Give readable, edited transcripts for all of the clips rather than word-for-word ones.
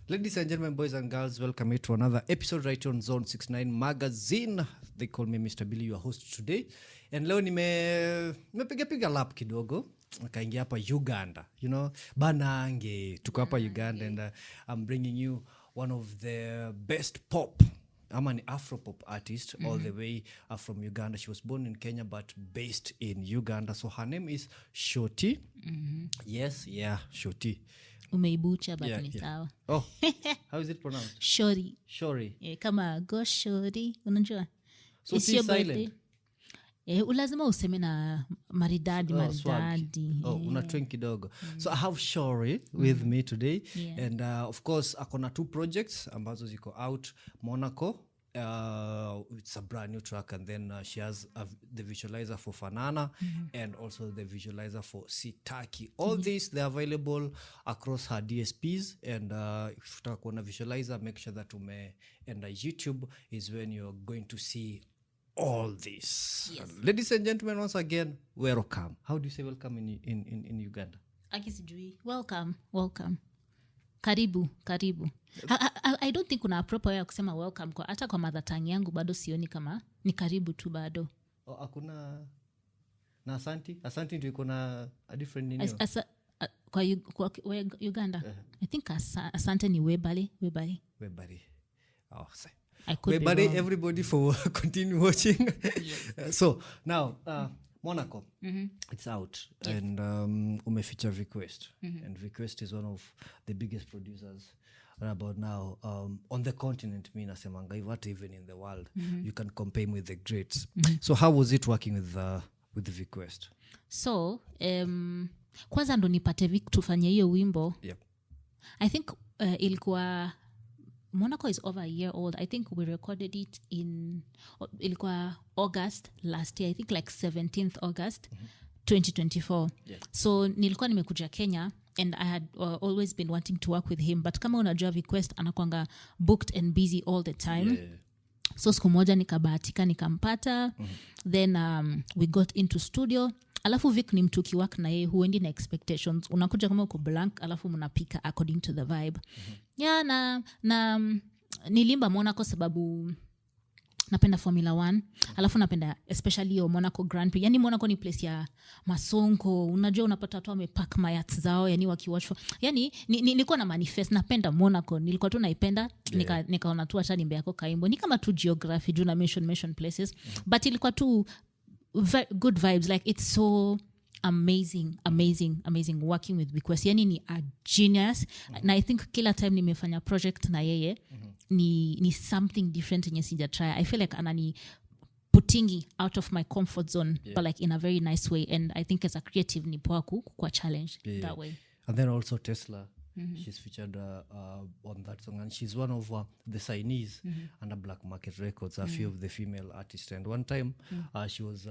Ladies and gentlemen, boys and girls, welcome to another episode right on Zone 69 Magazine. They call me Mr. Billy, your host today. And leo nimepiga lap kidogo. Nikaingia hapa Uganda, Banange. Tuko hapa Uganda and I'm bringing you one of the best pop. I'm an Afro-pop artist all the way from Uganda. She was born in Kenya but based in Uganda. So her name is Shoti. Yes, yeah, Shoti. Umeibucha but ni sawa. Oh, how is it pronounced? Shori. Shori. Kama go shori, unajua? So it's silent. Ulazima useme na maridadi. Unatweng kidogo. So I have Shori with me today. Yeah. And of course, akona 2 projects ambazo ziko out. Monaco. It's a brand new track, and then she has the visualizer for Fanana and also the visualizer for Sitaki. All these, they're available across her DSPs, and if you want a visualizer, make sure that and YouTube is when you're going to see all this. Yes. Ladies and gentlemen, once again, welcome. How do you say welcome in Uganda? Akisijui. Welcome. Karibu. I don't think kuna proper way ya kusema welcome kwa hata kwa mother tongue yangu bado sioni kama ni karibu tu bado. Hakuna na asanti ndio iko na a different name. Kwa Uganda. I think asante ni webale. Oh, say. Webale everybody for continue watching. Yes. So now Monaco, it's out. Yes. And umefeature Request. And Request is one of the biggest producers right about now on the continent. Mi nasemanga what even in the world you can compare him with the greats. So how was it working with the Request? So kwanza ndo nipate Vic tufanye hiyo wimbo. Yep. I think ilikuwa Monaco is over a year old. I think we recorded it in ilikuwa August last year. I think like 17th August 2024. Yeah. So nilikuwa nimekuja Kenya and I had always been wanting to work with him, but kama unajua Request anakuanga booked and busy all the time. Yeah. So siku moja nikabahatika nikampata. Then we got into studio. Alafu Vic ni mtu kiwak na yeye huendi na expectations. Unakuja kama uko blank alafu mnapika according to the vibe. Yeah, na nilimba Monaco sababu napenda Formula 1. Alafu napenda especially Monaco Grand Prix. Yani Monaco ni place ya masonko. Unajua unapata watu wamepack mayats zao yani wakiwatch. Yani nilikuwa na manifest napenda Monaco. Nilikuwa tu naipenda nikaona tu acha nimbe yako kaimbo. Ni kama tu geography juu na mention places. But ilikuwa tu good vibes, like it's so amazing working with Request. Yani ni a genius. And I think kila time nimefanya project na yeye ni something different yenye sija try. I feel like anani putting out of my comfort zone, but like in a very nice way. And I think as a creative ni poa kwa challenge that way. And then also Tesla. She's featured on that song, and she's one of the signees under Black Market Records, a few of the female artists. And one time she was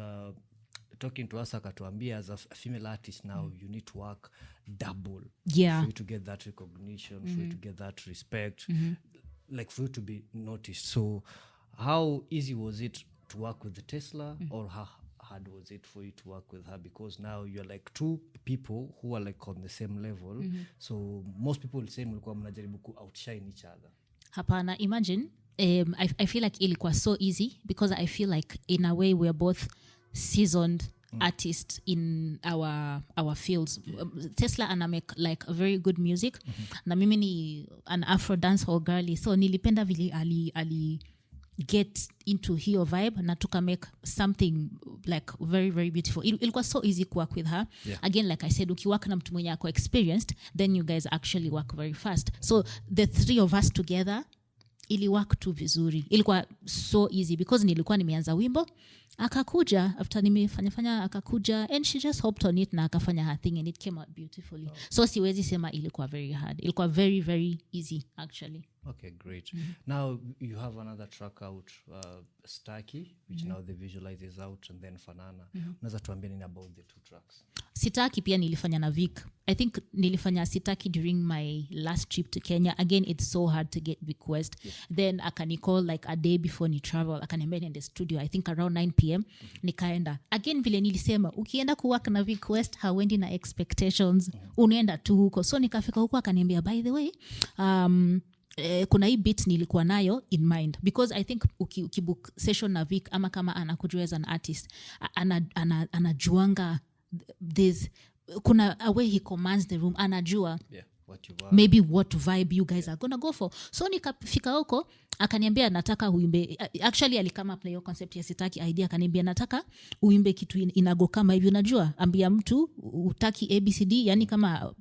talking to us, akatuambia, as a female artist now you need to work double for you to get that recognition, for you to get that respect, like for you to be noticed. So how easy was it to work with the Tesla, or how hard was it for you to work with her? Because now you're like 2 people who are like on the same level. So most people will say mlikuwa mnajaribu ku outshine each other. Hapana, imagine I feel like ilikuwa so easy because I feel like in a way we're both seasoned artists in our fields. Tesla ana make like a very good music. Na mimi ni an Afro dancehall girly, so nilipenda vile ali get into her vibe na tuka make something like very very beautiful. Ilikuwa so easy to work with her. Again, like I said, ukiwork na mtu mwenye ako experienced, then you guys actually work very fast. So the 3 of us together ili work tu vizuri. Ilikuwa so easy because nilikuwa nimeanza wimbo, akakuja after nimefanya akakuja, and she just hopped on it na akafanya her thing and it came out beautifully. So siwezi sema ilikuwa very hard. Ilikuwa very very easy actually. Okay, great. Now you have another track out, Sitaki, which now the visualize is out, and then Fanana. Unaweza tuambia nini about the 2 tracks? Sitaki pia nilifanya na Vic. I think nilifanya sitaki during my last trip to Kenya. Again, it's so hard to get request. Then akanicall like a day before ni travel. Akaniambia in the studio, I think around 9 p.m. Nikaenda. Again, vile nilisema, ukienda kuwork na request, hauendi na expectations. Unaenda tu huko. So nikafika huko akaniambia, by the way, kuna hii bit nilikuwa nayo in mind. Because I think ukibook session na Vic, ama kama anakujua as an artist, anajuanga this, kuna a way he commands the room, anajua maybe what vibe you guys are gonna go for. So nikafika huko akaniambia nataka uimbe, actually alikama play your concept ya sitaki idea, akaniambia nataka uimbe kitu inago kama hivi, unajua ambia mtu utaki ABCD, yani kama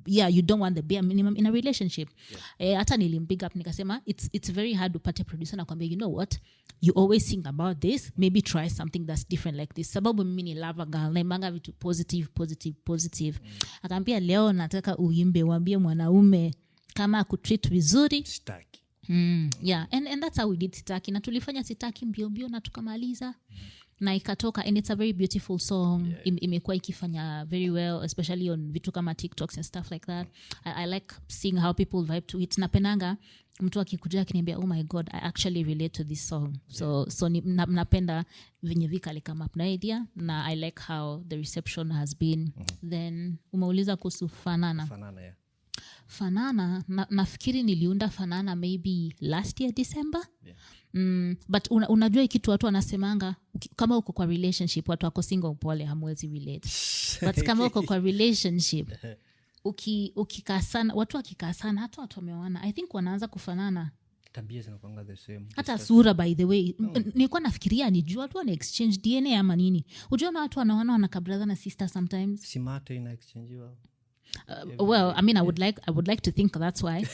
you don't want the bare minimum in a relationship. Hata nilimbig up nikasema it's very hard upate producer na kwambia, you know what, you always sing about this, maybe try something that's different like this, sababu mimi ni lover girl na imanga vitu positive. Akaambia leo nataka uimbe, waambie mwanaume kama kutreat vizuri sitaki. And that's how we did sitaki, na tulifanya sitaki mbio na tukamaliza na ikatoka, and it's a very beautiful song. Imekuwa ikifanya very well, especially on vitu kama TikToks and stuff like that. I like seeing how people vibe to it. Napendanga mtu akikuja akiniambia, oh my god, I actually relate to this song. So napenda venye Vika come up na idea, na I like how the reception has been. Then umeuliza kuhusu Fanana. Fanana, nafikiri niliunda Fanana maybe last year December. But unajua kitu watu wanasemanga, kama uko kwa relationship, watu wako single pole hamwezi relate. But kama uko kwa relationship, ukikaa sana, watu wakikaa sana, hata watu wameoana, I think wanaanza kufanana. Tabia zinakuanga the same. Hata sura, by the way. Nilikuwa nafikiria ni juu watu wana exchange DNA ama nini. Unajua watu wanaoana wana brother na sister sometimes. Simate ina exchange wao. Well, I mean, I would like to think that's why.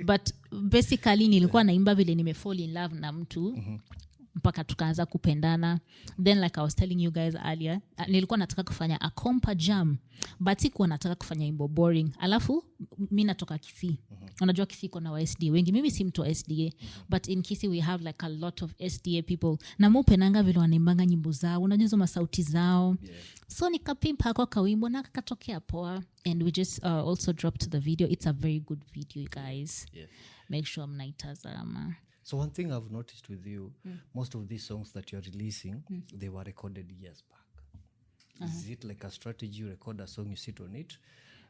but basically nilikuwa naimba vile nimefall in love na mtu mpaka tukaanza kupendana. Then like I was telling you guys earlier, nilikuwa nataka kufanya a compa jam, but sikuwa nataka kufanya imbo boring. Alafu mimi natoka Kisii. Unajua Kisii kuna wa SDA wengi, mimi si mtu wa SDA, but in Kisii we have like a lot of SDA people, na mupenanga vile wanaimbanga nyimbo zao, unajua masauti zao. So nikapimpa hako kawimbo na kakatokea poa, and we just also dropped the video. It's a very good video, you guys. Make sure mnaitazama. So one thing I've noticed with you, most of these songs that you're releasing, they were recorded years back. Is it like a strategy? You record a song, you sit on it,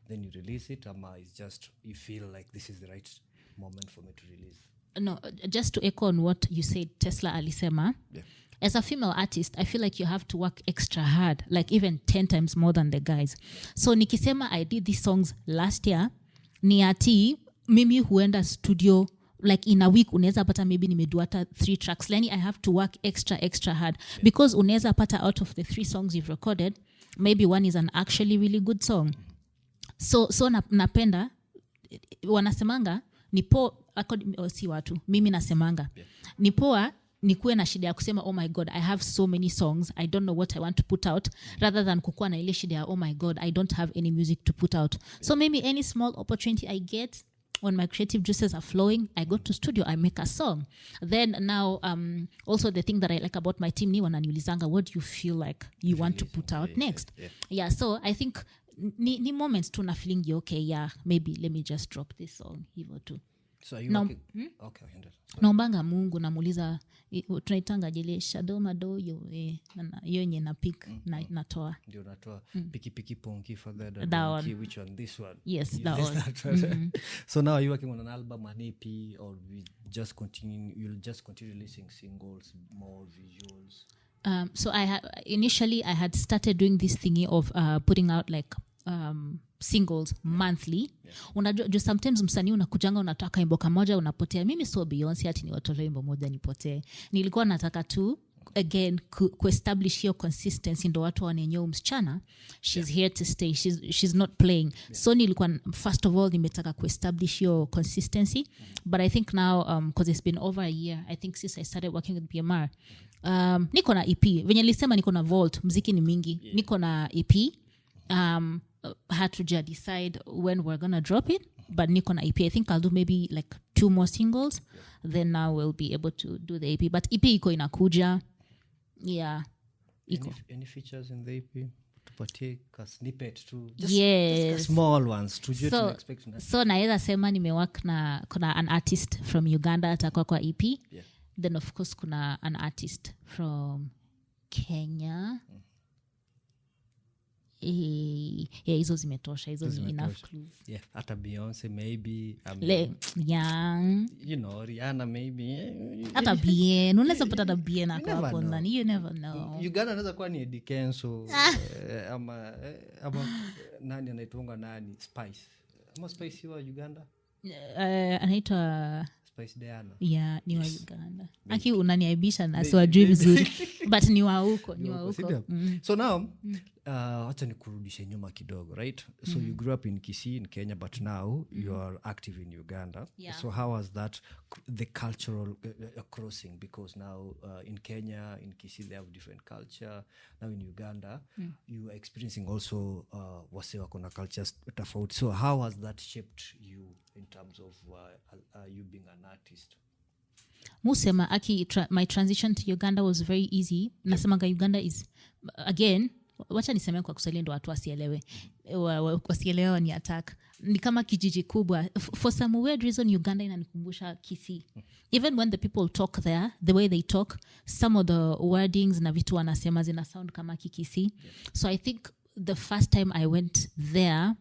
then you release it, or it's just you feel like this is the right moment for me to release? No, just to echo on what you said, Tesla alisema. As a female artist, I feel like you have to work extra hard, like even 10 times more than the guys. So nikisema I did these songs last year, ni ati mimi huenda studio like in a week, unaweza pata maybe nimedu hata 3 tracks. Lani I have to work extra hard because unaweza pata out of the 3 songs you've recorded, maybe one is an actually really good song. So napenda wanasemanga nipo si watu, mimi nasemanga nipoa nikuwe na shida ya kusema oh my god, I have so many songs, I don't know what I want to put out, rather than kukua na ile shida ya oh my god, I don't have any music to put out. So maybe any small opportunity I get, when my creative juices are flowing, I go to studio, I make a song. Then now, also the thing that I like about my team, ni wananiulizanga, what do you feel like you want to put out next? Yeah, so I think ni moments tu na feeling okay, maybe let me just drop this song hivo tu. So are you working? Okay, naombanga Mungu, namuuliza tunaitanga jile shadow mado yo yenye na pick na natoa. Ndio natoa piki ponki for that one. Which one? This one. Yes, that one. So now are you working on an album, an EP, or you'll just continue releasing singles, more visuals? So initially I had started doing this thingy of putting out like singles monthly. Unajua sometimes msanii unakujanga unataka imbo kamoja unapotea. Mimi so Beyonce ati ni watolee imbo moja nipotee. Nilikuwa nataka tu again kuestablish hiyo consistency, ndo watu wanenyo msichana she's here to stay, she's not playing. So nilikuwa first of all nimetaka kuestablish hiyo consistency, but I think now because it's been over a year, I think since I started working with BMR, niko na EP venye nilisema, niko na vault, mziki ni mingi, niko na EP. Had to just decide when we're gonna drop it, but niko na EP. I think I'll do maybe like 2 more singles, then now we'll be able to do the EP. But EP iko inakuja. Iko. Any features in the EP? tupatie ka snippet tu, just Yes. small ones tujue tuna expect na. So naweza sema nimework na kuna an artist from Uganda atakuwa kwa EP. Yeah. Then of course kuna an artist from Kenya. Hizo zimetosha, hizo ni enough clues. Yeah, hata Beyonce maybe, young, you know, Rihanna maybe, hata Bien, unaweza pata hata Bien ako hapo ndani, you never know. Uganda anaweza kuwa ni Eddie Kenzo ama nani anaitwa nani Spice, ama Spice wa Uganda, anaitwa Spice Diana. Yeah, ni wa Uganda. Aki unaniaibisha na siwajui vizuri. But ni wa huko. So now, wacha nikurudishe nyuma kidogo, right? So you grew up in Kisii in Kenya, but now you are active in Uganda. Yeah. So how was that, the cultural crossing? Because now in Kenya, in Kisii, they have different culture. Now in Uganda, you are experiencing also wase wako na cultures tofauti. So how has that shaped you in terms of you being an artist? Musema aki my transition to Uganda was very easy. Nasemanga Uganda is again, wacha niseme kwa Kiswahili ndo watu wasielewe. Wasielewe ni attack. Ni kama kijiji kubwa. For some weird reason Uganda inanikumbusha Kisii. Even when the people talk there, the way they talk, some of the wordings na vitu wanasema zina sound kama Kikisii. Yeah. So I think the first time I went there,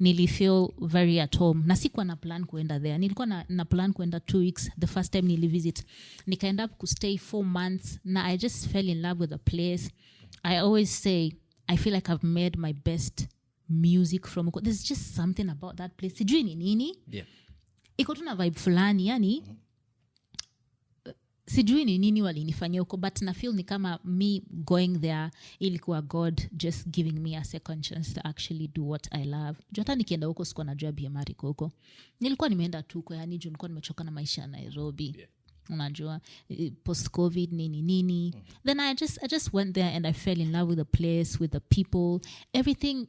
nili feel very at home. Na sikuwa na plan kuenda there. Nilikuwa na plan kuenda 2 weeks. The first time nili visit. Nika end up kustay 4 months. Na I just fell in love with the place. I always say, I feel like I've made my best music from huko. There's just something about that place. Sijui ni nini? Yeah. Iko tu na vibe fulani, yani sijui ni nini walinifanyia huko, but na feel ni kama me going there ilikuwa God just giving me a second chance to actually do what I love. Hata nikienda huko sikuwa najua BMR iko huko. Nilikuwa nimeenda tu kwa yani nilikuwa nimechoka na maisha ya Nairobi. Yeah. Unajua post COVID nini. Then I just went there and I fell in love with the place, with the people, everything.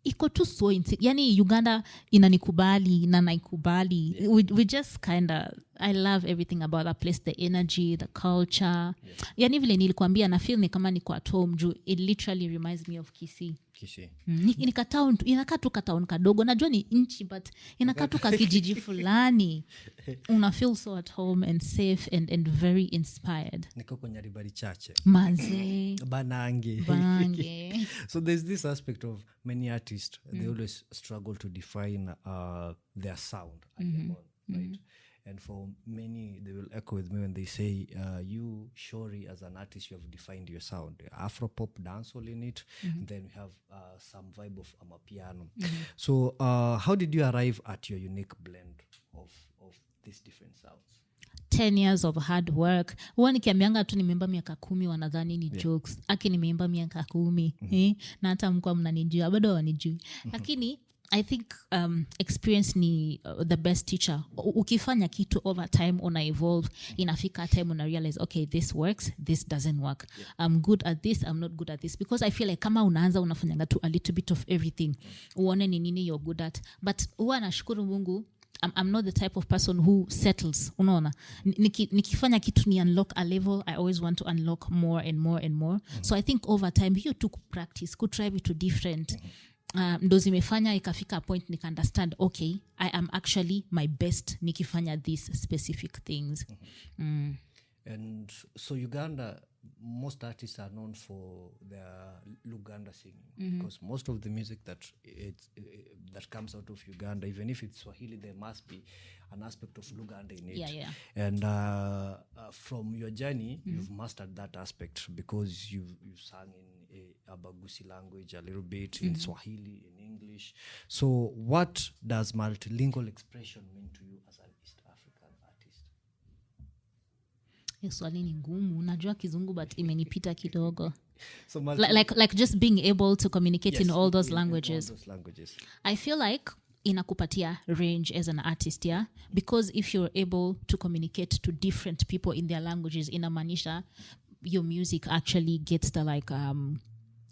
Iko tu so yani Uganda inanikubali na naikubali. Yeah. We just kinda, I love everything about that place, the energy, the culture. Yeah. Yani vile nilikwambia na feel ni kama niko at home juu it literally reminds me of Kisii. Inakaa town, inakaa tu ka town kadogo. Najua ni nchi but inakaa tu ka kijiji fulani. Una feel so at home and safe and very inspired. Niko kwenye ribari chache. Maze. Banange. So there's this aspect of many artists, they always struggle to define their sound at their own, right? And for many, they will echo with me when they say, you, Shori, as an artist, you have defined your sound. Afro-pop, dancehall in it, and then we have some vibe of amapiano. So how did you arrive at your unique blend of these different sounds? 10 years of hard work. Huwa nikiambianga tu nimeimba miaka 10 wanadhani ni jokes. Aki nimeimba miaka 10. Na hata mkwa mnanijua, bado wanijui. Lakini I think experience ni the best teacher. Ukifanya kitu over time, una evolve. Inafika time una realize, okay, this works, this doesn't work. I'm good at this, I'm not good at this. Because I feel like kama unaanza unafanyanga tu a little bit of everything. Uone ni nini you're good at. But huwa nashukuru Mungu, I'm not the type of person who settles. Unaona? Nikifanya kitu ni unlock a level, I always want to unlock more and more and more. So I think over time, hiyo tu practice, could try it to different. Ndo zimefanya ikafika a point nika understand, okay, I am actually my best nikifanya these specific things. And so Uganda, most artists are known for their Luganda singing, because most of the music that comes out of Uganda, even if it's Swahili, there must be an aspect of Luganda in it. Yeah. And from your journey, you've mastered that aspect because you've sung in a Bagusi language a little bit, in Swahili, in English. So what does multilingual expression mean to you as an East African artist? Swali ni ngumu. Unajua Kizungu but imenipita kidogo. So like just being able to communicate in all those languages. In all those languages. I feel like inakupatia range as an artist, yeah? Because if you're able to communicate to different people in their languages, inamaanisha your music actually gets the like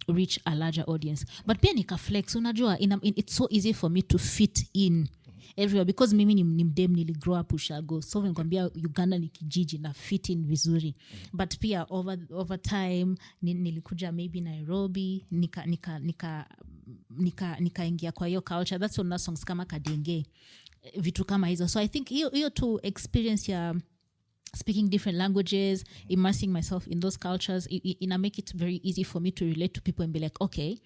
reach a larger audience. But pia nika flex, unajua it's so easy for me to fit in everywhere because mimi ni mdem niligrow up Ushago, so nikwambia Uganda ni kijiji na fit in vizuri. But pia over time nilikuja maybe Nairobi nikaingia kwa hiyo culture. That's when songs kama Kadenge, vitu kama hizo. So I think hiyo to experience ya speaking different languages, immersing myself in those cultures, it make it very easy for me to relate to people and be like, okay,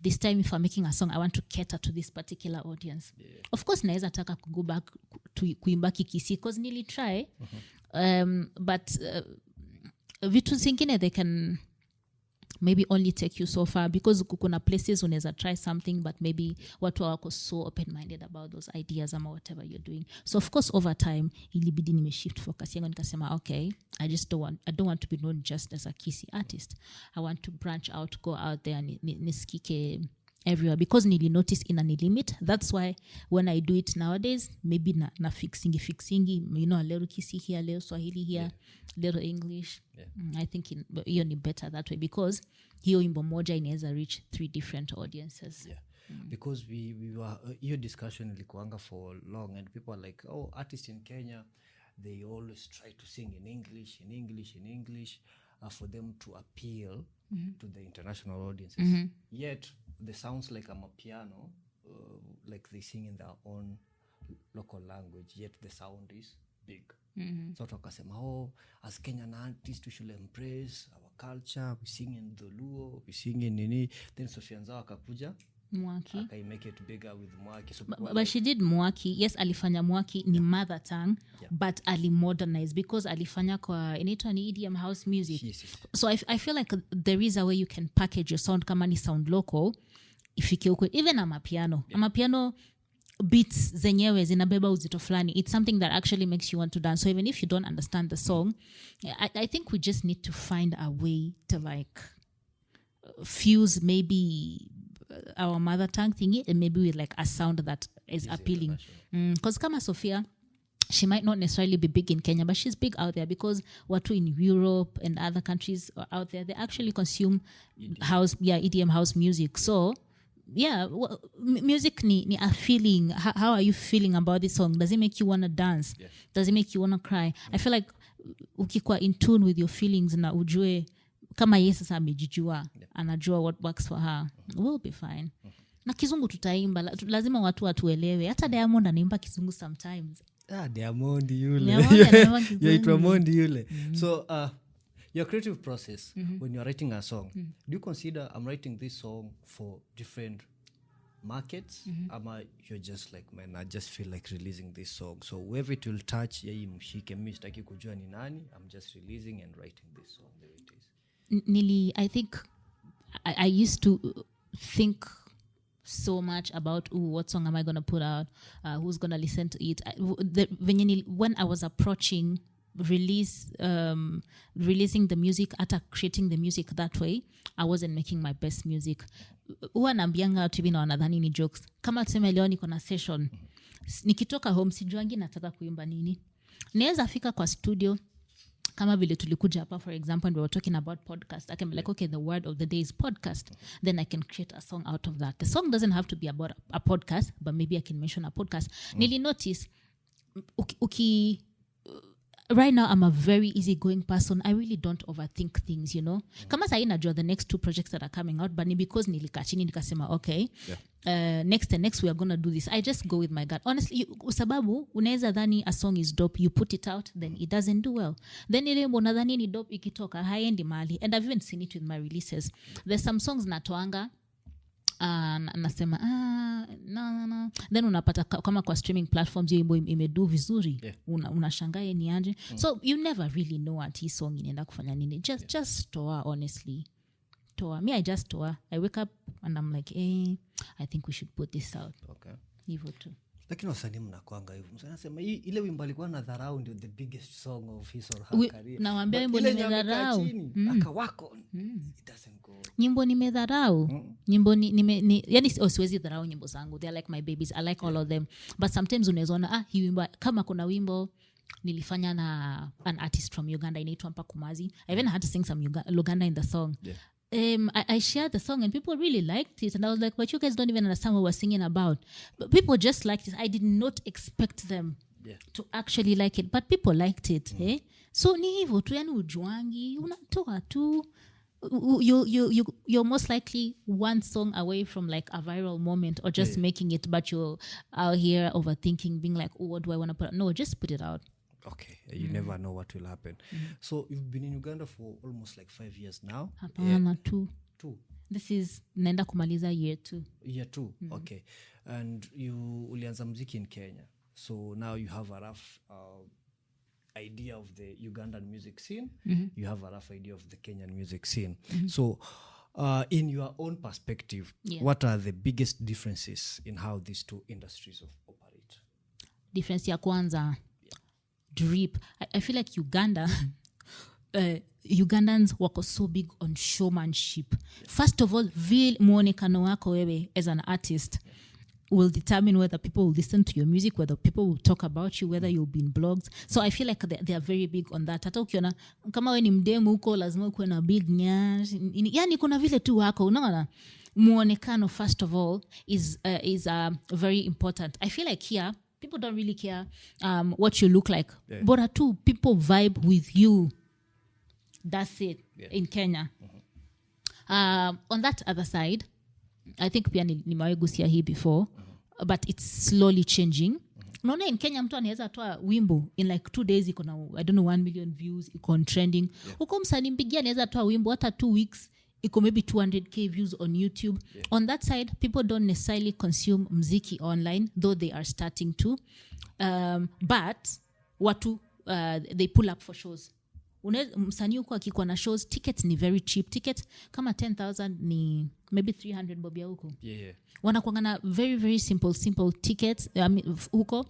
this time if I'm making a song, I want to cater to this particular audience. Of course, naeza taka go back to kuimba Kikisi because nearly try, but vitu zingine they can maybe only take you so far because kuna places unaweza try something but maybe watu wako so open-minded about those ideas ama whatever you're doing. So of course over time ilibidi nimeshift focus yangu nikasema okay, I don't want to be known just as a Kisi artist. I want to branch out, go out there nisikike everywhere because nili notice ina ni limit. That's why when I do it nowadays maybe na fixingi you know, a little Kisi here, a little Swahili here, little English. I think hiyo ni better that way because hiyo wimbo moja inaweza reach 3 different audiences. Because we were hiyo discussion ilikuanga for long and people are like, oh, artists in Kenya they always try to sing in English for them to appeal to the international audiences. Yet they sounds like I'm a piano, like they sing in their own local language, yet the sound is big. So tukasema, oh, as Kenyan artists we should embrace our culture, we sing in Dholuo, we sing in nini. Then Sofia Nzao akakuja Mwaki. I make it bigger with Mwaki. So but she did Mwaki. Yes, alifanya Mwaki ni mother tongue, but ali-modernize because alifanya kwa inaitwa ni EDM house music. Yes. So I feel like there is a way you can package your sound kama ni sound local ifike huko. Even amapiano. Amapiano beats zenyewe zinabeba uzito fulani. It's something that actually makes you want to dance. So even if you don't understand the song, I think we just need to find a way to like fuse maybe our mother tongue thingy and maybe with like a sound that is appealing. Because kama Sophia, she might not necessarily be big in Kenya, but she's big out there because watu in Europe and other countries out there, they actually consume EDM house music. So music ni a feeling. How are you feeling about this song? Does it make you want to dance? Does it make you want to cry? I feel like ukikuwa in tune with your feelings na ujue kama yeye sasa amejijua, anajua what works for her, we'll be fine. Na kizungu tutaimba, lazima watu watuelewe. Hata Diamond anaimba kizungu sometimes. Diamond yule. Yaitwa Mondi yule. So your creative process when you're writing a song, do you consider I'm writing this song for different markets ama you're just like, man, I just feel like releasing this song, so whoever it will touch yeye mshike, mimi sitaki kujua ni nani, I'm just releasing and writing this song the way it is? I think I used to think so much about what song am I going to put out, who's going to listen to it. When I was approaching releasing the music, ata creating the music that way, I wasn't making my best music. Huwa naambianga watu hivi na wanadhani ni jokes. Kama tuseme leo niko na session, nikitoka home sijuangi nataka kuimba nini. Naweza fika kwa studio kama vile tulikuja hapa, for example, and we were talking about podcast. I can be like, okay, the word of the day is podcast. Then I can create a song out of that. The song doesn't have to be about a podcast, but maybe I can mention a podcast. Nili notice, right now I'm a very easygoing person. I really don't overthink things, you know. Kama sahi najua the next 2 projects that are coming out, but ni because nilikaa chini nikasema okay, next we are going to do this. I just go with my gut. Honestly, sababu unaweza dhani a song is dope, you put it out, then it doesn't do well. Then ile unadhani ni dope ikitoka haendi mahali. And I've even seen it with my releases. There's some songs natoanga nasema no. Then unapata kama kwa streaming platforms hiyo imedu vizuri, unashangaa ni aje. So you never really know what hii song inaenda kufanya nini. Just toa, honestly. Me, I just toa. I wake up and I'm like, I think we should put this out. Okay. Hivyo tu. Lakini wasanii mnakuanga hivyo. Mnasema ile wimbo alikuwa na dharau ndio the biggest song of his or her career. Nawaambia wimbo ni dharau. Akawako. It doesn't go. Nyimbo nimedharau. Nyimbo ni yani siwezi dharau nyimbo zangu. They are like my babies. I like all of them. But sometimes unaona hii wimbo kama kuna wimbo nilifanya na an artist from Uganda inaitwa Mpakumazi. I even had to sing some Luganda in the song. I shared the song and people really liked it, and I was like, but you guys don't even understand what we're singing about. But people just liked it. I did not expect them to actually like it, but people liked it. So ni hivyo tu, yani ujuangi unatoa tu. You're most likely one song away from like a viral moment or just making it, but you're out here overthinking, being like, oh, what do I want to put out? No, just put it out. Okay, you never know what will happen. So you've been in Uganda for almost like 5 years now. Hapana, two. This is naenda kumaliza year 2. Year 2, okay. And you ulianza muziki in Kenya, so now you have a rough idea of the Ugandan music scene. You have a rough idea of the Kenyan music scene. So in your own perspective, what are the biggest differences in how these two industries operate? Difference ya kwanza, drip. I feel like Uganda Ugandans wako so big on showmanship. First of all, muonekano wako wewe as an artist will determine whether people will listen to your music, whether people will talk about you, whether you'll be in blogs. So I feel like they are very big on that. Hata ukiona kama wewe ni mdemu huko lazima uwe na big nyash. Yani kuna vile tu wako, unaona? Muonekano first of all is very important. I feel like here people don't really care what you look like. Bora tu people vibe with you. That's it in Kenya. On that other side, I think pia nimewaigusia hii before, but it's slowly changing. Unaona in Kenya mtu anaweza toa wimbo in like 2 days iko na I don't know 1 million views, iko on trending. Huko msanii mpigia anaweza toa wimbo hata 2 weeks iko maybe 200k views on YouTube. On that side, people don't necessarily consume mziki online, though they are starting to. But watu they pull up for shows. Msanii huko akikuwa na shows, tickets ni very cheap. Tickets kama 10,000 ni maybe 300 bob ya huko. Wanakuanga na very very simple tickets huko.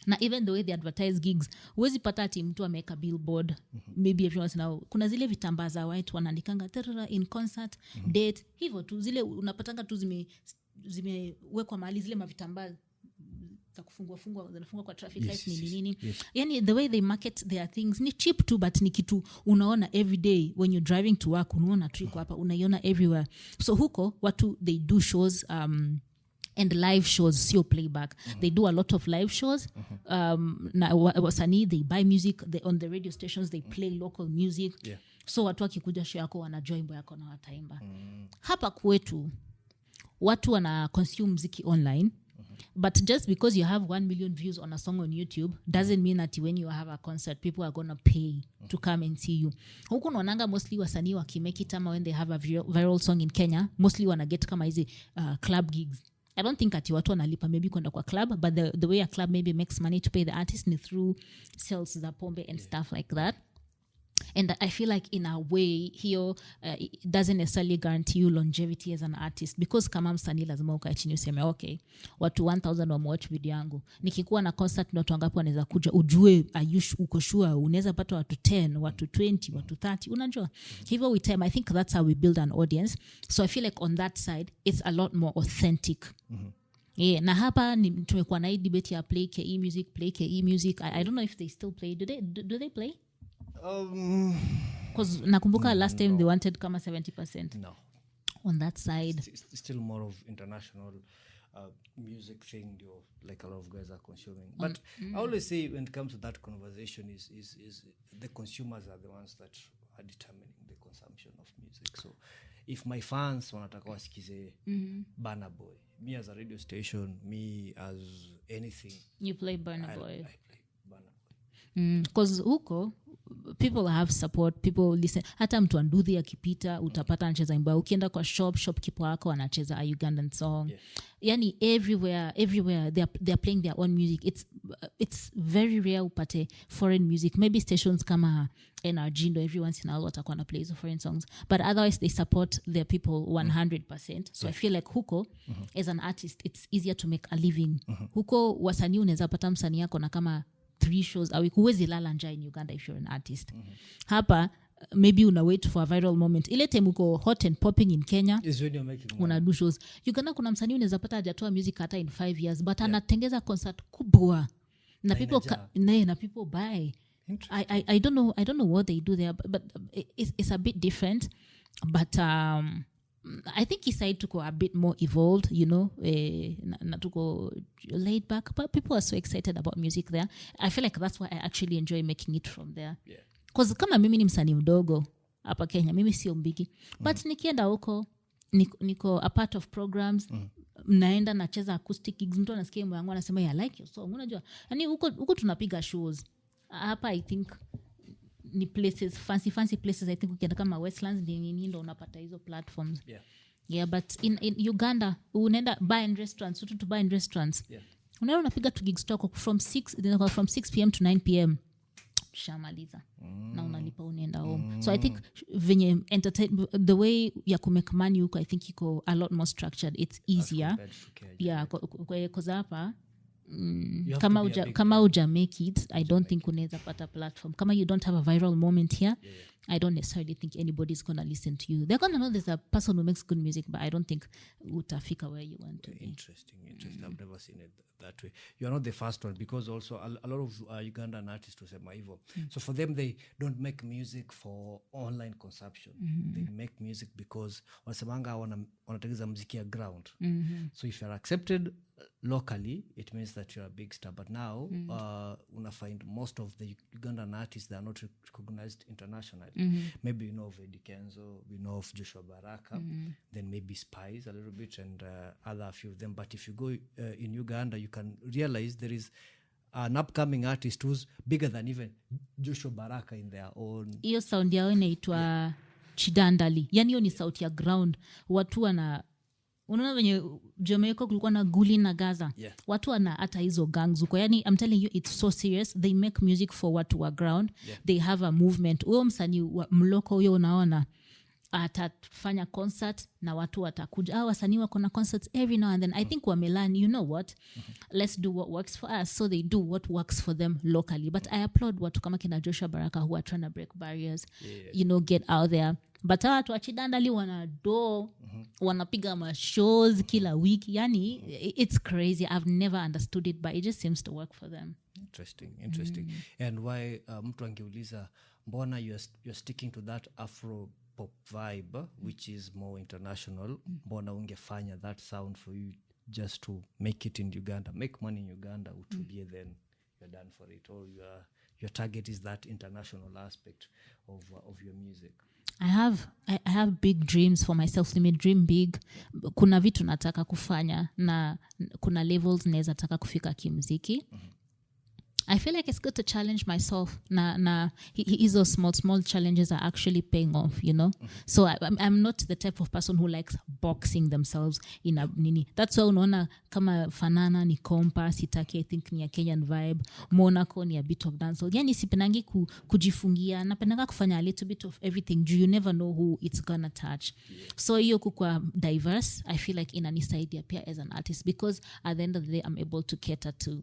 Na even the way they advertise gigs, huwezi pata ati mtu ameweka billboard. Maybe everyone's now kuna zile vitambaa za white wanaandikanga terror in concert date, hivyo tu zile unapatanga tu zimewekwa mahali, zile mavitambaa za kufungwa kwa traffic lights nini. Yani the way they market their things ni cheap too, but ni kitu unaona every day when you're driving to work, unaona tu iko hapa, unaiona everywhere. So huko watu they do shows and live shows, sio playback. They do a lot of live shows. Na wasanii they buy music, on the radio stations they play local music. So watu wakikuja show yako wanajua wimbo yako na wataimba. Hapa kwetu watu wana consume muziki online. But just because you have 1 million views on a song on YouTube doesn't mean that when you have a concert people are going to pay to come and see you. Huko naonanga mostly wasanii wakimake it ama when they have a viral song in Kenya, mostly wana get kama hizi club gigs. I don't think ati watu wanalipa maybe kwenda kwa club, but the way a club maybe makes money to pay the artist ni through sales za pombe and stuff like that. And I feel like in a way here it doesn't necessarily guarantee you longevity as an artist, because kama msanii lazima ukae chini useme okay, watu 1000 wamewatch video yangu, nikikuwa na concert na watu wangapi wanaweza kuja, ujue uko sure unaweza pata watu 10, watu 20, watu 30, unajua hivyo with time. I think that's how we build an audience. So I feel like on that side it's a lot more authentic. Na hapa tumekuwa na hii debate ya play KE music. I don't know if they still play. Do they play? Because nakumbuka last time they wanted kama 70%. No. On that side. It's still more of international music thing, like a lot of guys are consuming. But I always say when it comes to that conversation is the consumers are the ones that are determining the consumption of music. So if my fans wanataka wasikize Burna Boy, me as a radio station, me as anything, you play Burna Boy. I play Burna Boy. Because huko people have support, people listen. Hata mtu anduthi akipita utapata anacheza imba. Ukienda kwa shopkeeper wako anacheza a Ugandan song. Yani everywhere they are playing their own music. It's very rare upate foreign music. Maybe stations kama NRG ndo every once in a while watakuwa na play foreign songs, but otherwise they support their people 100%. So I feel like huko as an artist it's easier to make a living. Huko wasanii unaweza pata msanii yako na kama 3 shows a week, huwezi lala njaa in Uganda if you're an artist. Hapa maybe una wait for a viral moment. Ile time uko hot and popping in Kenya is when you're making una do shows. Uganda kuna msanii unaweza pata hajatoa music hata in 5 years, but anatengeza concert kubwa na people buy. I don't know what they do there, but it's a bit different. but I think his side took a bit more evolved, you know, to go laid back, but people are so excited about music there. I feel like that's why I actually enjoy making it from there. Because kama mimi ni msanii mdogo hapa Kenya, mimi sio mbigi, but nikienda huko niko a part of programs, mnaenda nacheza acoustic gigs, mtu anasikia wimbo yangu anasema I like your song, unajua yani huko tunapiga shows hapa. I think ni places fancy places. I think ukienda kama Westlands nini ndo unapata hizo platforms. But in Uganda unaenda bar and restaurants, to bar and restaurants, unaenda unapiga tu gigs talk from 6 p.m. to 9 p.m. shamaliza na unalipa unaenda home. So I think venye the way ya kumake money huko, I think iko a lot more structured, it's easier. Because hapa kama uja make it, I don't think unaweza pata platform. Kama you don't have a viral moment here, I don't necessarily think anybody's gonna listen to you. They're gonna know there's a person who makes good music, but I don't think utafika where you want to be. Interesting. I've never seen it that way. You're not the first one, because also a lot of Ugandan artists husema hivyo. So for them, they don't make music for online consumption. They make music because wanasemanga wanategeza muziki ya ground. So if you're accepted locally, it means that you're a big star. But now una find most of the Ugandan artists, they are not recognized internationally. Maybe you know of Eddie Kenzo, we know of Joshua Baraka, then maybe Spice a little bit, and other few of them. But if you go in Uganda, you can realize there is an upcoming artist who's bigger than even Joshua Baraka in their own. Iyo sound yao inaitwa Chidandali. Yani hiyo ni sauti ya ground. Watu wana unaona venye Jamaica kulikuwa na Guli na Gaza. Watu wana hata hizo gangs huko. Yani I'm telling you, it's so serious. They make music for watu wa ground. They have a movement. Huyo msanii mloko huyo unaona atafanya concert na watu watakuja. Wasanii wako na concerts every now and then. I think wamelan, you know what? Let's do what works for us. So they do what works for them locally. But I applaud watu kama kina Joshua Baraka who are trying to break barriers, you know, get out there. But watu wachidandali wanapiga ma shows kila wiki. Yani it's crazy. I've never understood it, but it just seems to work for them. Interesting. And why mtu angeuliza mbona you're sticking to that Afro pop vibe, which is more international, mbona ungefanya that sound for you just to make it in Uganda, make money in Uganda, utubie, then you're done for it, or your target is that international aspect of your music? I have big dreams for myself. Nime dream big. Kuna vitu nataka kufanya na kuna levels naweza taka kufika kimuziki. I feel like it's good to challenge myself. Hizo small challenges are actually paying off, you know. So I'm not the type of person who likes boxing themselves in a nini. That's why unaona kama Fanana ni kompa, Sitaki I think ni a Kenyan vibe, Monaco ni a bit of dancehall. Yani sipenangi kujifungia, napendanga kufanya a little bit of everything. You never know who it's gonna touch. So hiyo kukua diverse, I feel like inanisaidia pia as an artist, because at the end of the day I'm able to cater to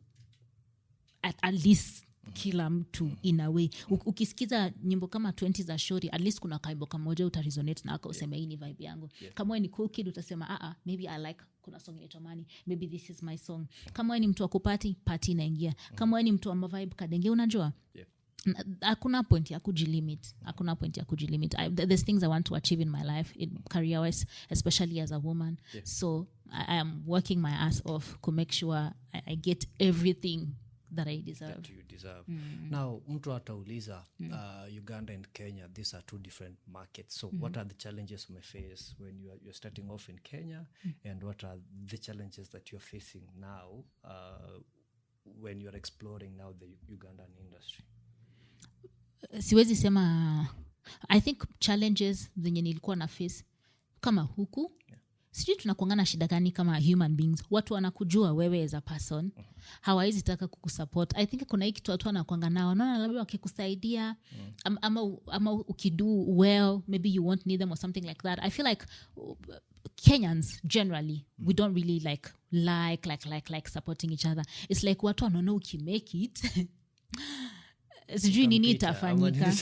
at least kila mtu in a way. Ukisikiza nyimbo kama 20 za Shori, at least kuna kaimbo kamoja utaresonate na aka useme hii ni vibe yangu. Kama wewe ni cool kid utasema maybe I like kuna song inaitwa Money, maybe this is my song. Kama wewe ni mtu wa kupati, party inaingia. Kama wewe ni mtu wa vibe kadenge, unajua hakuna point ya kujilimit. There's things I want to achieve in my life, in career wise, especially as a woman. So I am working my ass off to make sure I get everything that I deserve. That you deserve. Now, mtu atauliza, Uganda and Kenya, these are two different markets. So what are the challenges you may face when you're starting off in Kenya, and what are the challenges that you're facing now when you're exploring now the Ugandan industry? Siwezi sema, I think challenges zenye nilikuwa na face kama huku, sijui tunakuangana shida gani kama human beings. Watu wanakujua wewe as a person, hawaizi taka kukusupport. I think kuna hii kitu watu wanakuanga nao, wanaona labda wakikusaidia ama ukido well, maybe you won't need them or something like that. I feel like Kenyans generally, we don't really like supporting each other. It's like watu wanaona ukimake it sijui nini itafanyika,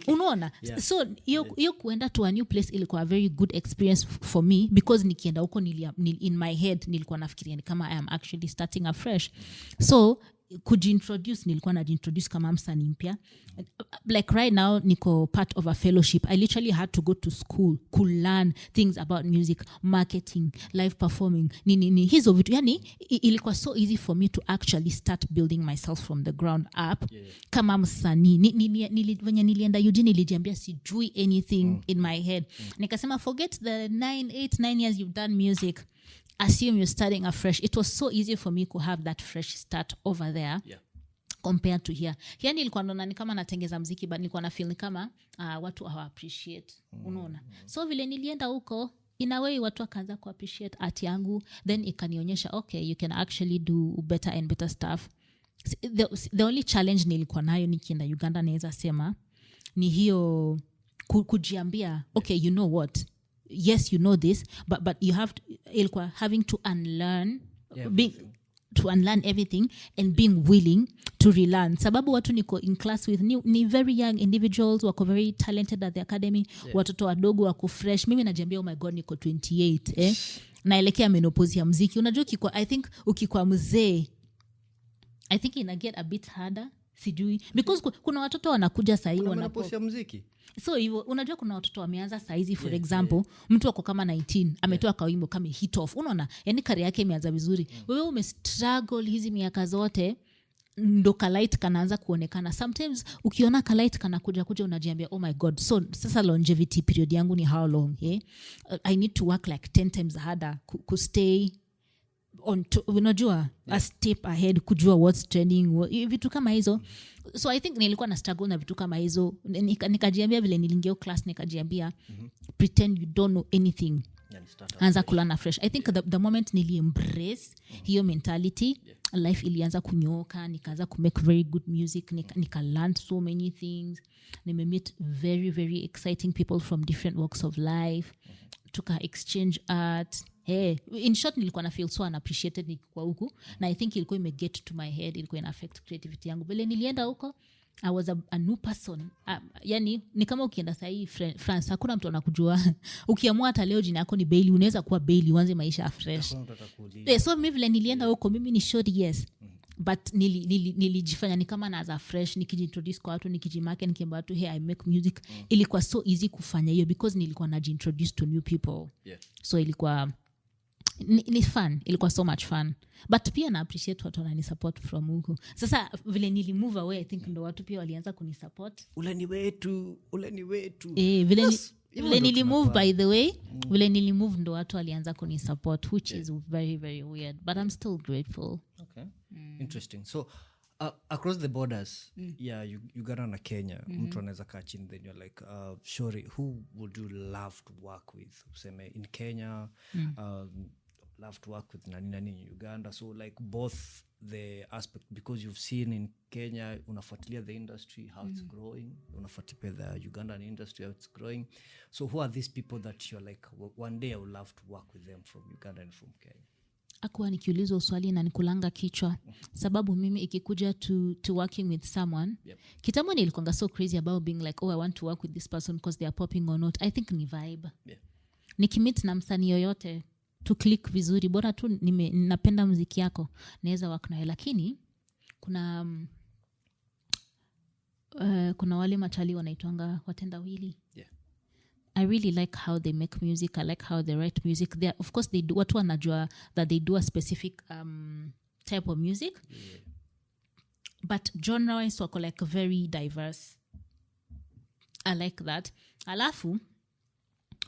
unaona. So hiyo kuenda to a new place ilikuwa a very good experience for me, because nikienda huko in my head nilikuwa nafikiria ni kama I am actually starting afresh. So kujiintroduce nilikuwa najiintroduce kama msanii mpya. Like right now niko part of a fellowship. I literally had to go to school to learn things about music, marketing, live performing, nini hizo vitu. Yani ilikuwa so easy for me to actually start building myself from the ground up. Kama msanii venye nilienda UG nilijiambia sijui anything in my head. Nikasema forget the 9 years you've done music. Assume you're starting afresh. It was so easy for me to have that fresh start over there compared to here. Here nilikuwa naona ni kama natengeza muziki, but nilikuwa na feel ni kama watu hawa appreciate. Unaona? So vile nilienda huko, in a way watu wakaanza ku appreciate art yangu, then ikanionyesha okay, you can actually do better and better stuff. The only challenge nilikuwa nayo nikienda Uganda naweza sema ni hiyo kujiambia okay, you know what? Yes, you know this, but you have to, having to unlearn, to unlearn everything and being willing to relearn. Sababu watu niko in class with ni very young individuals, wako very talented at the academy, watoto wadogo wako fresh. Mimi najiambia oh my god niko 28 naelekea menopause ya muziki. Unajua I think ukikuwa mzee I think ina get a bit harder, sijui because kuna watoto wanakuja sasa hivi menopause ya muziki. So hivyo unajua kuna watoto wameanza saizi for example mtu wako kama 19 ametoa kawimbo kama hit off, unaona yani career yake imeanza vizuri. Wewe umestruggle hizi miaka zote ndo kalight kanaanza kuonekana. Sometimes ukiona kalight kanakuja unajiambia oh my god, so sasa longevity period yangu ni how long? I need to work like 10 times harder to stay on unajua a step ahead, kujua what's trending, vitu kama hizo. So I think nilikuwa na struggle na vitu kama hizo. Nikajiambia vile niliingia class nikajiambia pretend you don't know anything, anza kulana fresh. I think the moment nili embrace hiyo mentality, life ilianza kunyooka, nikaanza ku make very good music, nika learn so many things, meet very very exciting people from different walks of life, tuka exchange art. In short nilikuwa na feel so unappreciated nikikuwa huku, na I think ilikuwa get to my head, ilikuwa ina affect creativity yangu. Vile nilienda huko I was a new person. Yani ni kama ukienda sahi France hakuna mtu anakujua. Ukiamua hata leo jina yako ni Bailey, unaweza kuwa Bailey uanze maisha fresh. So mimi vile nilienda huko mimi ni sure yes. But nilijifanya ni kama naanza fresh, nikijiintroduce kwa watu, nikijimarket, nikiambia watu hey I make music. Ilikuwa so easy kufanya hiyo because nilikuwa najiintroduce to new people. So ilikuwa ni fun, ilikuwa so much fun. But pia na appreciate watu wanani support from huko. Sasa vile nili move away I think ndo watu pia walianza kunisupport. Ule ni wetu. Vile nili move by the way, vile nili move ndo watu walianza kunisupport, which is very very weird, but I'm still grateful. Okay. Interesting. So across the borders, Uganda na Kenya, mtu anaweza kaa chini then you're like Shori, who would you love to work with? Useme in Kenya, love to work with nani in Uganda. So like both the aspect, because you've seen in Kenya unafuatilia the industry how it's growing, unafuatilia the Ugandan industry how it's growing. So who are these people that you're like one day I would love to work with them from Uganda and from Kenya? Akuwa nikiulizwa swali na nikulanga kichwa, sababu mimi ikikuja to working with someone, kitambo nilikuanga so crazy about being like oh I want to work with this person because they are popping or not. I think ni vibe. Nikimit na msanii yoyote to click vizuri, bora tu ninapenda muziki yako, naweza work naye. Lakini kuna wale machali wanaitwanga watendawili. I really like how they make music. I like how they write music. They of course they do watu wanajua that they do a specific type of music. But genre wise wako like very diverse. I like that. Alafu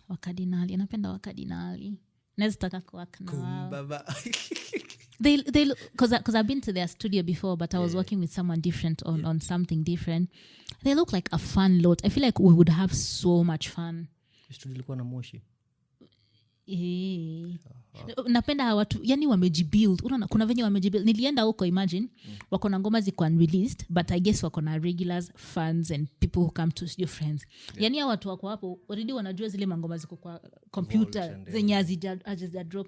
wakadinali, napenda wakadinali. Nezitaka kuwork na wao. They because I've been to their studio before, but I was working with someone different on something different. They look like a fun lot. I feel like we would have so much fun. Studio ilikuwa na moshi. Napenda watu yani wamejibuild. Unaona kuna venye wamejibuild. Nilienda huko, imagine wako na ngoma ziko unreleased, but I guess wako na regulars, fans and people who come to studio friends. Yani watu wako hapo already wanajua zile ngoma ziko kwa computer zenye hazija drop.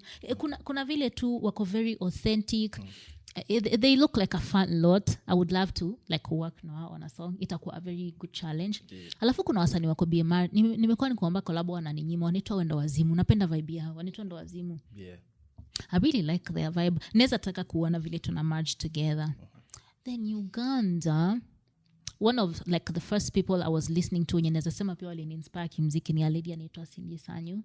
Kuna vile tu wako very authentic. They look like a fun lot. I would love to like work now on a song. Itakuwa a very good challenge. Alafu kuna wasanii wako BMR. Nimekuwa nikuomba collab wananinyima, wanaitwa Wendo Wazimu. Napenda vibe yao. Wanaitwa Wendo Wazimu. I really like their vibe. Naweza taka kuona vile tuna merge together. Then Uganda, one of like the first people I was listening to wenye naweza sema pia walininspire kimziki ni a lady anaitwa Cindy Sanyu.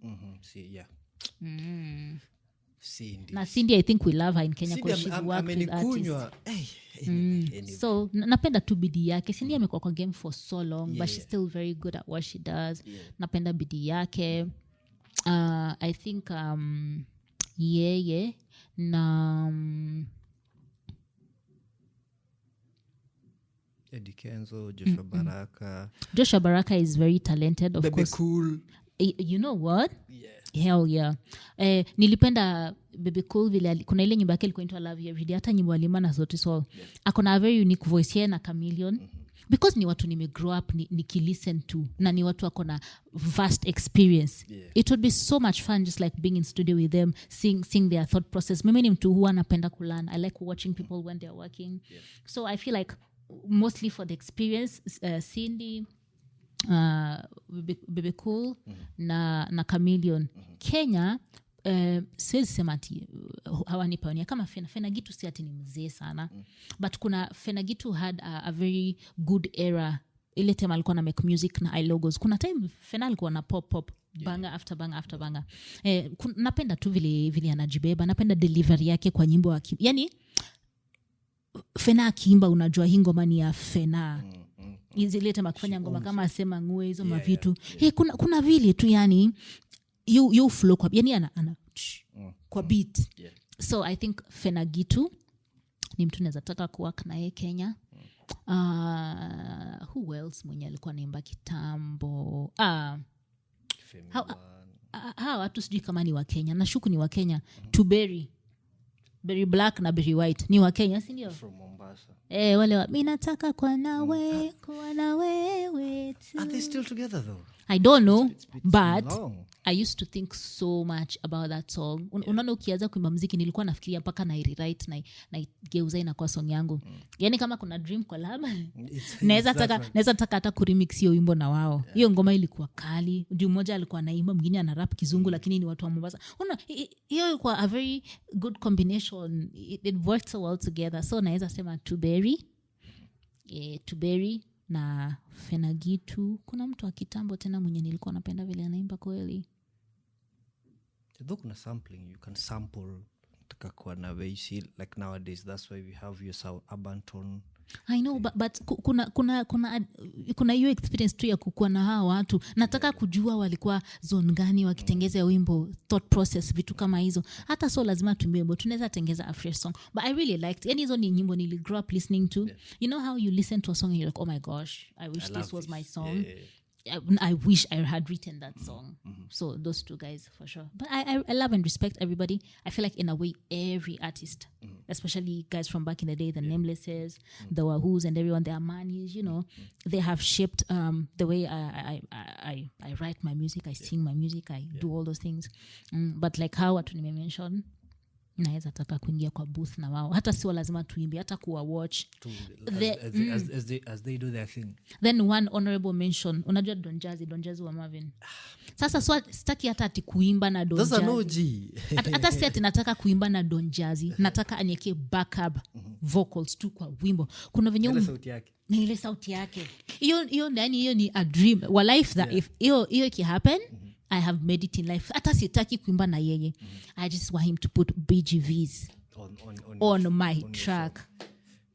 Cindy. Na Cindy, I think we love her in Kenya because she's worked with artists. So napenda tu bidii yake. Cindy amekuwa kwa game for so long, but she's still very good at what she does. Napenda bidii yake. I think na Eddie Kenzo, Joshua Baraka. Joshua Baraka is very talented, of Bebe course. Cool. You know what? Yeah. Hell yeah. Nilipenda Bebe Cool vile kuna ile nyimbo yake ilikuwa inaitwa Love You Every Day, hata nyimbo alima na Sauti Sol. Akona a very unique voice here na Chameleon. Because ni watu grow up nikilisten to na ni watu akona vast experience. It would be so much fun just like being in studio with them, seeing their thought process. Mimi ni mtu huwa napenda kulearn. I like watching people when they're working. So I feel like mostly for the experience, Cindy, Bebe Cool na Chameleon. Kenya, siwezi sema ati hawanipaonia kama Fena Gitu si ati ni mzee sana, but kuna Fena Gitu had a very good era. Ile time alikuwa na make music na iLogos. Kuna time Fena alikuwa na pop banger after banger after banger. Napenda tu vile anajibeba, napenda delivery yake kwa nyimbo yani Fena akiimba unajua hii ngoma ni ya Fena. Zile time akifanya ngoma kama asema ngue hizo mavitu. Kuna vile tu yani you flow kwa yani ana kwa beat. So I think Fena Gitu ni mtu naweza taka kuwork na yeye Kenya. Who else mwenye alikuwa naimba kitambo? Watu sijui kama ni wa Kenya. Nashuku ni wa Kenya. Berry Black na Berry White ni wa Kenya, si ndio? From Mombasa. Wale mimi nataka kwa nawe tu. Are they still together though? I don't know, It's but long. I used to think so much about that song. Unaona ukianza kuimba muziki nilikuwa nafikiria mpaka na rewrite na igeuza inakuwa song yangu. Yani kama kuna dream collab naweza taka hata kuremix hiyo wimbo na wao. Hiyo ngoma ilikuwa kali. Ndio mmoja alikuwa anaimba, mwingine ana rap kizungu lakini ni watu wa Mombasa. Hiyo ilikuwa a very good combination. It worked so well together. So naweza sema Tuberry na Fena Gitu. Kuna mtu wa kitambo tena mwenye nilikuwa napenda vile anaimba kweli. Though kuna sampling, you can sample kwa na way, see, like nowadays that's why we have your sound urban tone. I know, but kuna hiyo experience tu ya kukua na hawa watu. Nataka kujua walikuwa zone gani wakitengeza wimbo, thought process, vitu kama hizo. Hata so lazima tumie wimbo, tunaweza tengeza a fresh song. But I really liked, yani hizo ni nyimbo nili grow up listening to. You know how you listen to a song and you're like, oh my gosh, I wish this was my song. I wish I had written that song. So those two guys for sure. But I love and respect everybody. I feel like in a way every artist, especially guys from back in the day, the Namelesses, the Wahoos and everyone, the Amanis, you know, they have shaped the way I write my music, I sing my music, I do all those things. But like how watu nimemention, naweza taka kuingia kwa booth na wao, hata sio lazima tuimbe, hata kuwa watch as they do their thing. Then one honorable mention, unajua Don Jazzy wa Marvin. Sasa sitaki hata ati kuimba na Don Jazzy. That's an OG. Hata si ati nataka kuimba na Don Jazzy, nataka anieke backup vocals tu kwa wimbo. Kuna venye ile sauti yake. Hiyo ni a dream. Wa life that if hiyo happen, I have made it in life. Hata sitaki kuimba na yeye. I just want him to put BGVs on my track.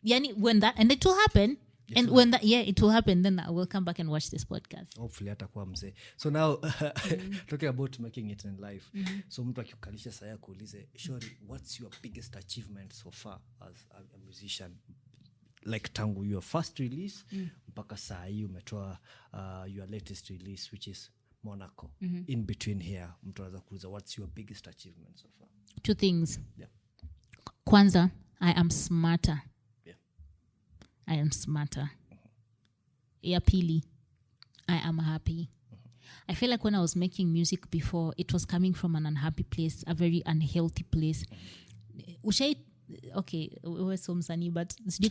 Yani when that, and it will happen. And when that, it will happen, then I will come back and watch this podcast. Hopefully atakuwa mzee. So now talking about making it in life. So mtu akikalisha saya kuulize, Shori, what's your biggest achievement so far as a musician? Like tangu your first release mpaka saa hii umetoa your latest release, which is Monaco. In between here, mtu anaweza kuuliza, what's your biggest achievement so far? Two things. Kwanza, I am smarter. I am smarter. Ya pili, I am happy. I feel like when I was making music before, it was coming from an unhappy place, a very unhealthy place. Okay, wewe so msanii, but sijui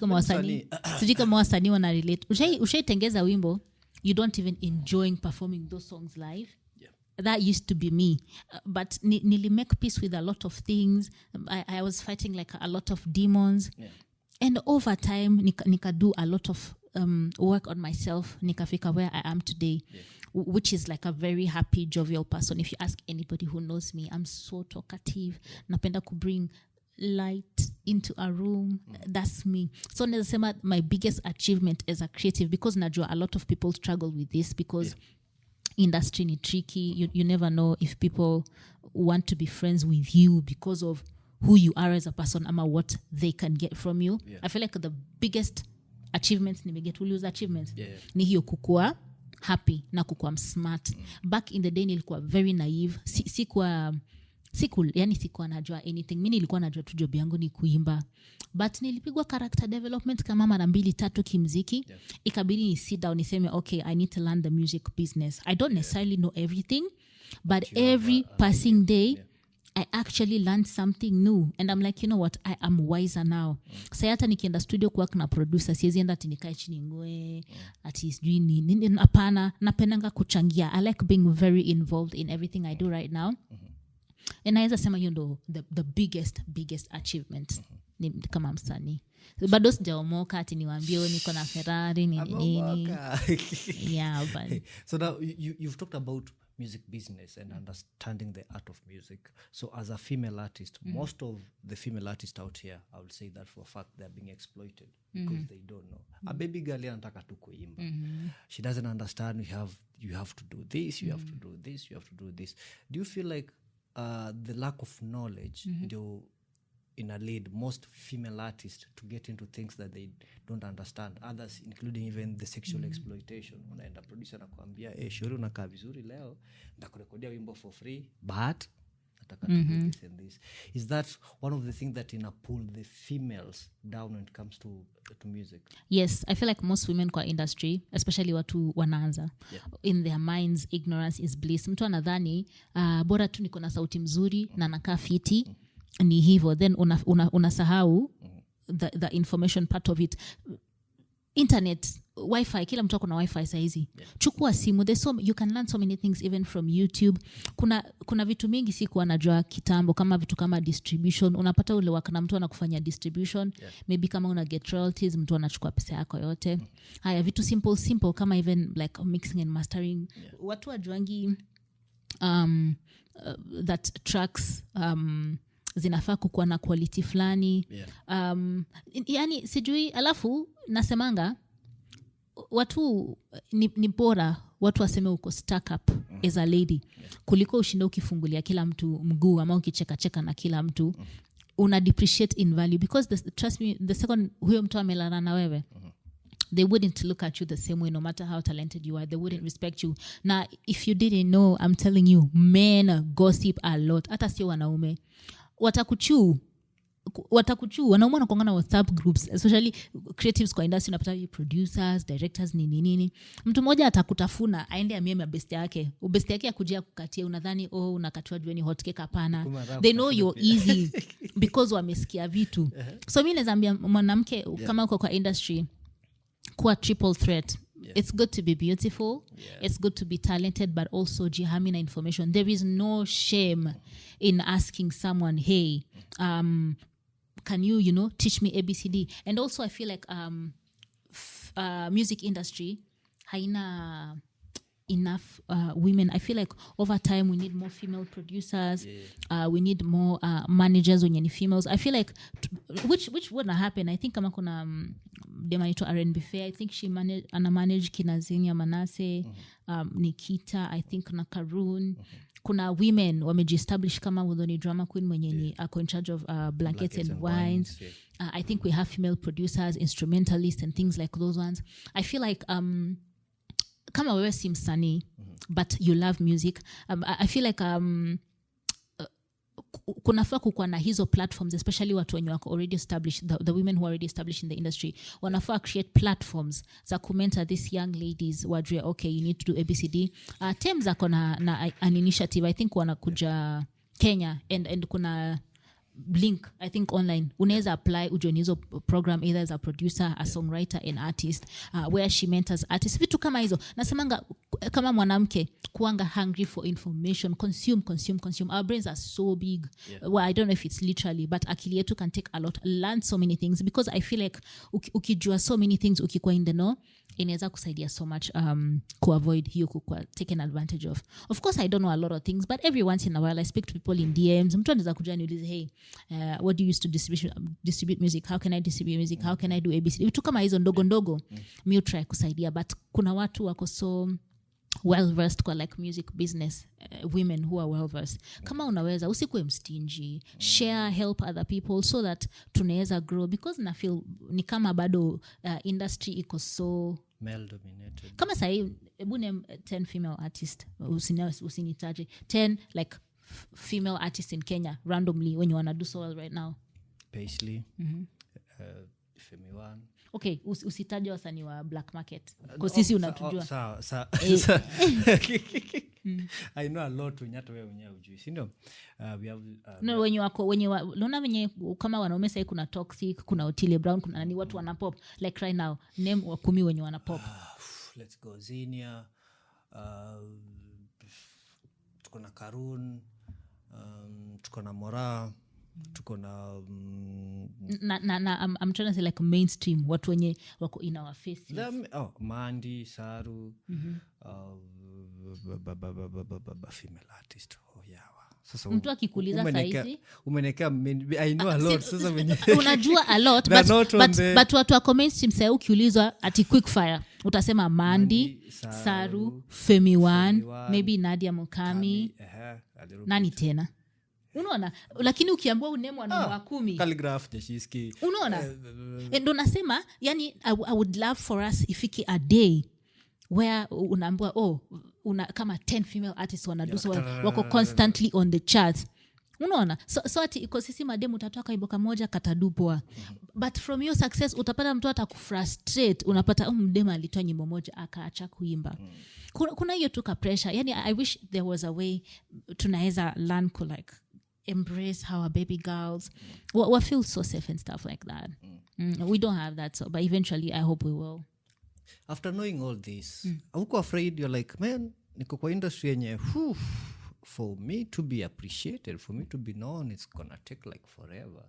kama wasanii wana relate. Ushaitengeza wimbo, you don't even enjoy performing those songs live. That used to be me. But nili make peace with a lot of things. I was fighting like a lot of demons. and over time nika do a lot of work on myself, nikafika where I am today, which is like a very happy, jovial person. If you ask anybody who knows me, I'm so talkative. Napenda ku bring light into a room. That's me. So nasema my biggest achievement as a creative, because najua a lot of people struggle with this, because industry ni tricky. You never know if people want to be friends with you because of who you are as a person ama what they can get from you. I feel like the biggest achievements nimeget will use achievements ni hiyo kukua happy na kukua smart. Back in the day nilikuwa very naive. Sikuwa najua anything. Mimi nilikuwa najua tu job yangu ni kuimba, but nilipigwa character development kama mara 2-3 kimziki. Ikabidi ni sit down niseme okay, I need to learn the music business. I don't necessarily know everything, but every passing day I actually learned something new, and I'm like, you know what, I am wiser now. Sasa hata nikienda studio kuwork na producer, siwezi enda ati nikae chini ngoe ati sijui nini. Hapana, napendanga kuchangia. I like being very involved in everything I do right now. And naweza sema hiyo ndo the biggest achievement ni kama msanii. Bado sijaomoka ati niwaambie niko na Ferrari nini. Yeah, but so now you've talked about music business and understanding the art of music. So as a female artist, most of the female artists out here, I will say that for a fact, they're being exploited because they don't know. A baby girl anataka tu kuimba. She doesn't understand you have to do this, you have to do this, you have to do this. Do you feel like the lack of knowledge in a lead most female artists to get into things that they don't understand, others including even the sexual exploitation? Unaenda producer nakuambia shauri unakaa vizuri leo ndakurekodia wimbo for free, but nataka to do this and this. Is that one of the things that pull the females down when it comes to music? Yes, I feel like most women kwa industry, especially watu wanaanza, in their minds ignorance is bliss. Mtu anadhani bora tu niko na sauti mzuri na nakaa fiti ni hivyo, then unasahau the information part of it. Internet, wifi, kila mtu akona wifi saizi. Chukua simu, you can learn so many things even from YouTube. Kuna vitu mingi sikuwa najua kitambo, kama vitu kama distribution. Unapata ule wakana mtu anakufanya distribution, maybe kama una get royalties, mtu anachukua pesa yako yote. Haya vitu simple kama even like mixing and mastering. Watu wajuangi that tracks zinafaa kukuwa na quality fulani. Yani sijui, alafu nasemanga watu ni bora watu waseme uko stuck up as a lady kuliko ushinde ukifungulia kila mtu mguu ama ukicheka na kila mtu. Una depreciate in value, because trust me, the second huyo mtu amelala na wewe, they wouldn't look at you the same way, no matter how talented you are. They wouldn't respect you. Now, if you didn't know, I'm telling you, men gossip a lot. Hata sio wanaume. Watakuchu wanaume wanakuanga WhatsApp groups, especially creatives kwa industry. Unapata producers, directors, nini. Mtu mmoja atakutafuna aende amie mabeste yake. Ubeste yake akujia kukatia, unadhani unakatiwa jueni hot cake. Hapana. They know you're easy because wamesikia vitu. So mimi naambia mwanamke kama uko kwa industry, kuwa triple threat. It's good to be beautiful, it's good to be talented, but also jihami na information. There is no shame in asking someone, hey, can you teach me ABCD? And also I feel like music industry haina enough women. I feel like over time we need more female producers. We need more managers wenye ni females. I feel like which would not happen. I think kama kuna demaito R&B Fair, I think she manage kina Zenia Manase, Nikita, I think na Karun. Kuna women wamejiestablish kama Udhoni drama queen mwenye ni ako in charge of blankets and wines. I think we have female producers, instrumentalists and things like those ones. I feel like kama wewe si msanii but you love music, I feel like kunafaa kukuwa na hizo platforms, especially watu wenye wako already established, the women who are already established in the industry. Wanafaa create platforms za kumentor these young ladies wajue okay, you need to do ABCD. Tems ako na an initiative, I think wanakuja Kenya, and kuna link I think online unaweza apply ujue hizo program either as a producer, a songwriter, an artist, where she mentors artists, vitu kama hizo. Nasemanga kama mwanamke kuanga hungry for information, consume. Our brains are so big. Well, I don't know if it's literally, but akili yetu can take a lot, learn so many things, because I feel like ukijua so many things ukikuwa in the know inaweza kusaidia so much avoid hiyo kukua taken advantage of. Of course I don't know a lot of things, but every once in a while I speak to people in DMs. Mtu anaweza kuja niulize, hey, what do you use to distribute music? How can I distribute music? How can I do ABC? Vitu kama hizo ndogo mi try kusaidia, but kuna watu wako so well versed kwa like music business, women who are well versed. Kama unaweza usikuwe mstingy, share, help other people so that tunaweza grow, because na feel ni kama bado industry iko so male dominated. Kama sahi hebu name 10 female artists, usinitaje 10 like female artists in Kenya randomly when you wanna do so well right now. Paisley, Femi One. Okay, usitaje wasanii wa black market kwa sisi unatujua. Sawa. I know a lot unyata wewe unyewe ujui, si ndio? We have no, unaona wenye kama wanaume sasa kuna Toxic, kuna Otile Brown, kuna nani watu wanapop like right now, name wa 10 wenye wanapop. Let's go Zinia, tuko na Karun, tuko na Mora, tuko na I'm trying to say like mainstream, watu wenye wako in our faces. Mandi, Saru, female artist. Sasa mtu akikuuliza saizi umeneka I know a lot sasa unajua a lot but watu wako mainstream sasa ukiulizwa ati quick fire utasema Mandi, Saru, Femi One, maybe Nadia Mukami, nani tena unaona, lakini ukiambiwa unemo na wa 10 Calligraph Jeshiski unaona ndo nasema yani I would love for us ifiki a day where unaambiwa kama 10 female artists wanadu so wako constantly on the charts, unaona. So ati iko sisi mademu utatoka iboka moja katadupwa, but from your success utapata mtu atakufrustrate, unapata mdemu alitoa nyimbo moja akaacha kuimba. Kuna hiyo tu ka pressure, yani I wish there was a way tunaweza learn to like embrace our baby girls, we feel so safe and stuff like that. We don't have that, so but eventually I hope we will. After knowing all this, hauko afraid? You're like, man, niko kwa industry yenye for me to be appreciated, for me to be known, it's gonna take like forever.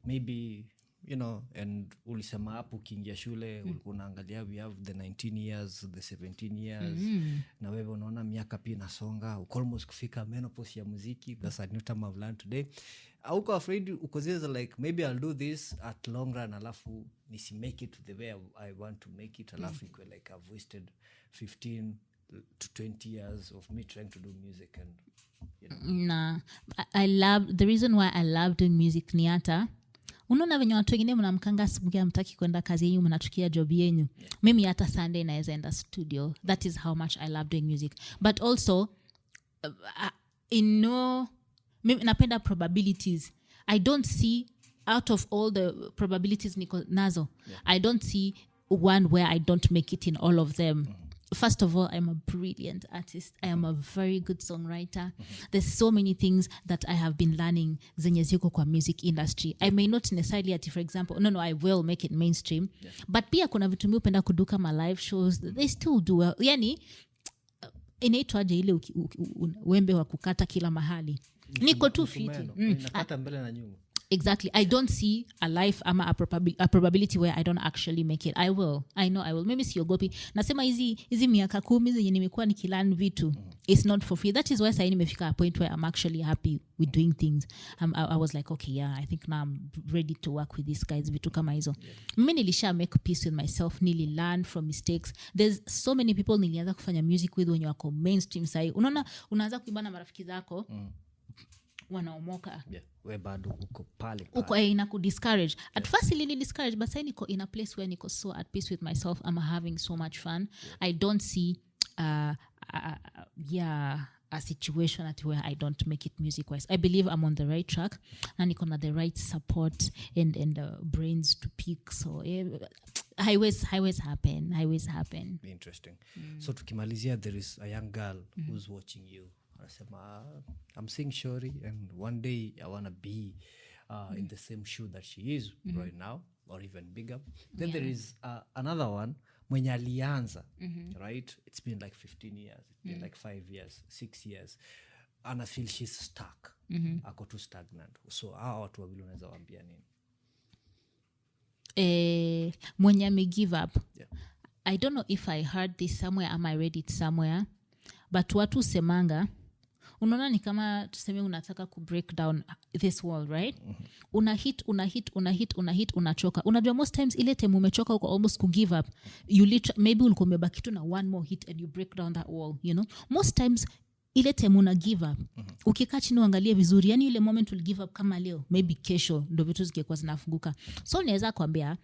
Maybe, you know, and ulisema hapo ukiingia shule ulikuwa unaangalia we have the 19 years, the 17 years, na wewe unaona miaka pia inasonga, uko almost kufika menopause ya muziki. That's a new term I've learned today. Hauko afraid ukozeza like maybe I'll do this at long run alafu nisi make it to the way I want to make it, alafu iko like I've wasted 15 to 20 years of me trying to do music. And you know, nah, I love the reason why I love doing music ni hata unaona venye watu wengine mnamkanga asubuhi hamtaki kwenda kazi yenu, mnachukia job yenu. Mimi hata Sunday naweza enda studio. That is how much I love doing music. But also mimi napenda probabilities. I don't see out of all the probabilities niko nazo, I don't see one where I don't make it in all of them. First of all, I'm a brilliant artist. I am a very good songwriter. There's so many things that I have been learning zenye ziko kwa music industry. I may not necessarily, for example, I will make it mainstream. But pia kuna vitu mimi upenda kuduka my live shows. They still do well. Yani, inaitwaje ile wembe wa kukata kila mahali. Niko tu fiti. Nakata mbele na nyuma. Exactly. I don't see a life ama a probability where I don't actually make it. I will. I know I will. Mimi siogopi. Nasema hizi miaka 10 zenye nimekuwa nikilearn vitu. It's not for free. That is why sasa nimefika a point where I'm actually happy with doing things. I was like, okay, yeah, I think now I'm ready to work with these guys. Vitu kama hizo. Mimi nilisha make peace with myself. Nili learn from mistakes. There's so many people nilianza kufanya music with wenye wako mainstream sasa. Unaanza kuimba na marafiki zako. Wanaomoka. We bado uko pale. Uko inaku discourage. At first ili discourage, but say niko in a place where niko so at peace with myself. I'm having so much fun. I don't see a situation at where I don't make it music wise. I believe I'm on the right track. Na niko na the right support and brains to pick. So highways happen. Interesting. So tukimalizia, there is a young girl who's watching you. I'm seeing Shori, and one day I want to be in the same shoe that she is right now, or even bigger. Then there is another one mwenye alianza, right? It's been like 15 years, it's been like 5 years, 6 years, and I feel she's stuck. Ako too stagnant. So hawa watu wawili unaweza waambia nini? Mwenye ame give up. Yeah. I don't know if I heard this somewhere, am I read it somewhere, but watu semanga, unaona ni kama tuseme unataka ku break down this wall, right? Una hit, unachoka. Unajua most times ile time umechoka uko almost ku give up, you maybe ulikuwa umebaki tu na one more hit and you break down that wall, you know? Most times ile time una give up, ukikaa chini uangalie vizuri, yani ile moment will give up kama leo, maybe kesho ndo vitu zingekuwa zinafunguka. So naweza kuambia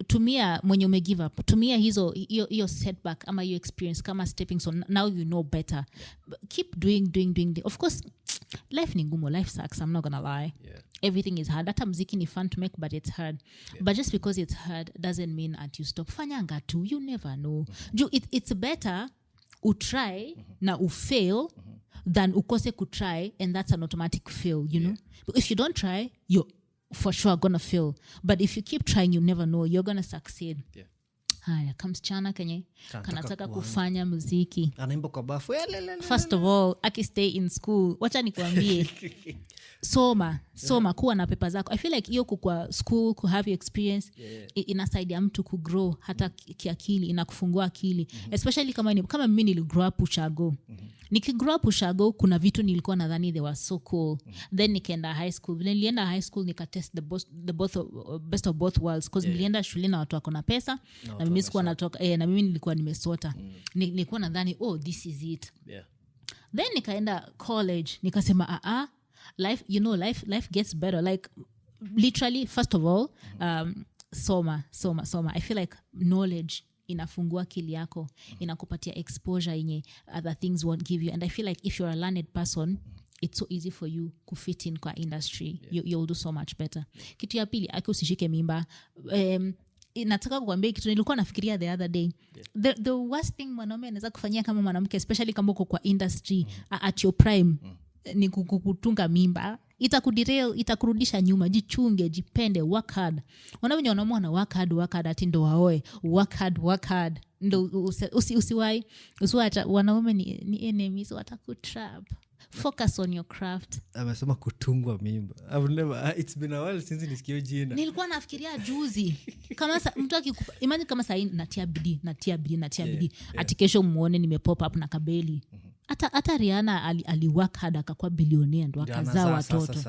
tumia mwenye ume give up, tumia hiyo setback ama hiyo experience kama stepping stone. Now you know better. Keep doing. Of course life ni ngumu, life sucks, I'm not gonna lie. Everything is hard. Hata muziki ni fun to make, but it's hard. But just because it's hard doesn't mean that you stop. Fanyanga tu, you never know. It's better utry na ufail than ukose kutry and that's an automatic fail, you know? But if you don't try, you're for sure gonna fail. But if you keep trying, you never know, you're gonna succeed. Haya, kamsichana kenye kanataka kufanya muziki, anaimba kwa bafu. First of all, akistay in school, wacha nikwambie, soma kuwa na pepa zako. I feel like hiyo kwa school, ku have experience, inasaidia mtu ku grow hata kiakili, inakufungua akili. Especially kama mimi niligrow up Ushago. Nikigrow up Ushago, kuna vitu nilikuwa nadhani they were so cool. Then nikaenda high school. Then nilienda high school nikatest the best of both worlds, because nilienda shule na watu wako na pesa, na mimi sikuwa natoka na mimi nilikuwa nimesota. Nilikuwa nadhani this is it. Then nikaenda college, nikasema life, you know, life gets better. Like literally, first of all, soma. I feel like knowledge inafungua akili yako, inakupatia exposure yenye other things won't give you. And I feel like if you're a learned person, it's so easy for you to fit in kwa industry. You'll do so much better. Kitu ya pili, usishike mimba. Nataka kukwambia kitu nilikuwa nafikiria the other day. The worst thing mwanaume anaweza kufanyia kama mwanamke, especially kama uko kwa industry at your prime, ni kukutunga mimba. Itakuderail, itakurudisha nyuma. Jichunge, jipende, work hard. Wanaume wana work hard ati ndo waoe. Work hard. Ndo usiwahi wanaume ni enemies, watakutrap. Focus on your craft. Amesema kutungwa mimba. It's been a while since nisikia jina. Nilikuwa nafikiria juzi. Kama mtu akikupa, imagine kama sasa natia bidii. Ati kesho muone nimepop up na kabeli. Hata Rihanna aliwork hard akakuwa bilionea ndo akazaa watoto.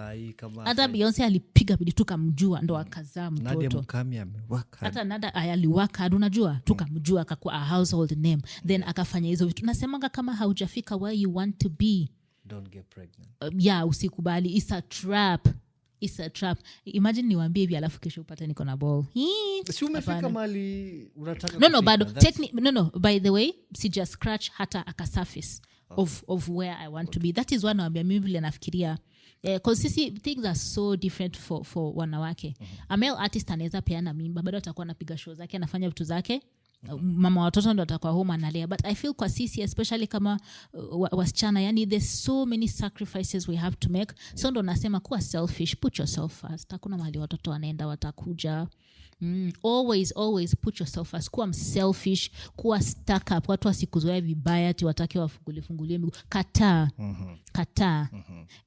Hata Beyonce alipiga bidii tukamjua ndo akazaa mtoto. Nadia Mukami amework hard. Hata Nada aliwork hard, unajua, tukamjua akakuwa a household name. Then akafanya hizo vitu. Nasemanga kama haujafika where you want to be, don't get pregnant. Usikubali. It's a trap. Imagine niwaambie hivi alafu kesho upate niko na ball. Si umefika mali unataka No, bado. No, by the way, si just scratch hata aka surface of where I want to be. That is one naambia mimi vile nafikiria. Because things are so different for wanawake. A male artist anaweza peana mimba, bado atakuwa anapiga show zake, anafanya vitu zake. Mama watoto ndo atakuwa home analea. But I feel kwa sisi, especially kama wasichana, yani there's so many sacrifices we have to make. So ndo nasema kuwa selfish, put yourself first. Hakuna mahali watoto wanaenda watakuja. Always put yourself first. Kuwa selfish, kuwa stuck up. Watu wasikuzoea vibaya ati watake wafungulie miguu. Kataa.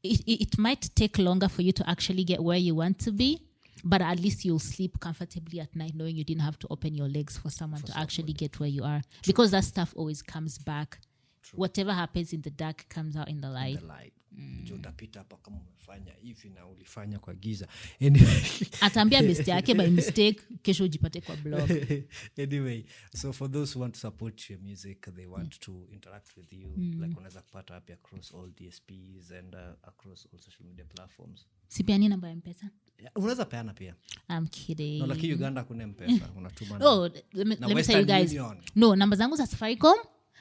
It might take longer for you to actually get where you want to be, but at least you'll sleep comfortably at night knowing you didn't have to open your legs for someone to actually get where you are. True. Because that stuff always comes back. True. Whatever happens in the dark comes out in the light. Utapita hapa kama umefanya hivi na ulifanya kwa giza. Atambia best yake by mistake, kesho ujipate kwa blog. Anyway, so for those who want to support your music, they want to interact with you, like unaweza kupata hapi across all DSPs and across all social media platforms. Sipiani namba ya M-Pesa? Unaweza peana pia. I'm kidding. No, like Uganda kuna M-Pesa, unatuma. Let me tell you guys. No, namba zangu za Safaricom